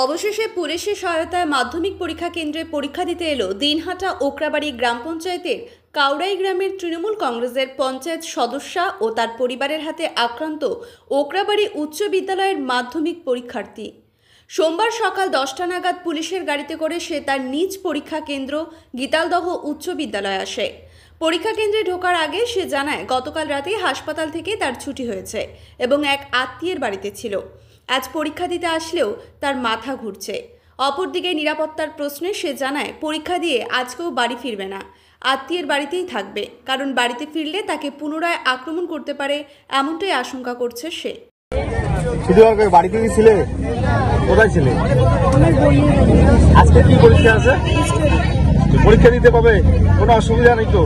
অবশেষে পুলিশের সহায়তায় মাধ্যমিক পরীক্ষা কেন্দ্রে পরীক্ষা দিতে এলো দিনহাটা ওকরাবাড়ি গ্রাম পঞ্চায়েতের কাউড়াই গ্রামের তৃণমূল কংগ্রেসের পঞ্চায়েত সদস্যা ও তার পরিবারের হাতে আক্রান্ত ওকরাবাড়ি উচ্চ বিদ্যালয়ের মাধ্যমিক পরীক্ষার্থী। সোমবার সকাল 10টা নাগাদ পুলিশের গাড়িতে করে সে তার নিজ পরীক্ষা কেন্দ্র গীতালদহ উচ্চ বিদ্যালয়ে আসে। পরীক্ষা কেন্দ্রে ঢোকার আগে সে জানায় গতকাল রাতে হাসপাতাল থেকে তার ছুটি হয়েছে এবং এক আত্মীয়ের বাড়িতে ছিল। আজ পরীক্ষা দিতে আসলেও তার মাথা ঘুরছে। অপরদিকে নিরাপত্তার প্রশ্নে সে জানায় পরীক্ষা দিয়ে আজকেও বাড়ি ফিরবে না, আত্মীয়ের বাড়িতেই থাকবে, কারণ বাড়িতে ফিরলে তাকে পুনরায় আক্রমণ করতে পারে, এমনটাই আশঙ্কা করছে সে। বাড়িতে ছিলে? কোথায় ছিলে? আজকে কি পরীক্ষা আছে? পরীক্ষা দিতে পাবে, কোনো অসুবিধা নেই তো?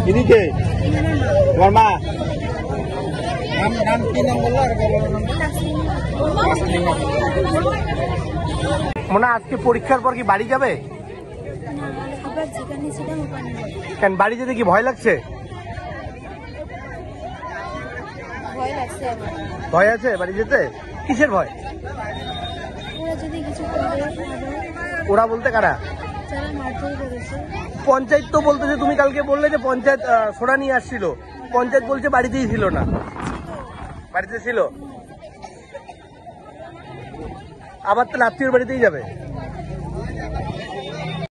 ইনিকে তোমার মা? মনে আজকে পরীক্ষার পর কি বাড়ি যাবে? কেন বাড়ি যেতে কি ভয় লাগছে? ভয় আছে বাড়ি যেতে? কিসের ভয়? ওরা বলতে কারা? পঞ্চায়েত তো বলতেছে, তুমি কালকে বললে যে পঞ্চায়েত সোনা নিয়ে আসছিল, পঞ্চায়েত বলছে বাড়িতেই ছিল না। বাড়িতে ছিল, আবার তো আত্মীয়র বাড়িতেই যাবে।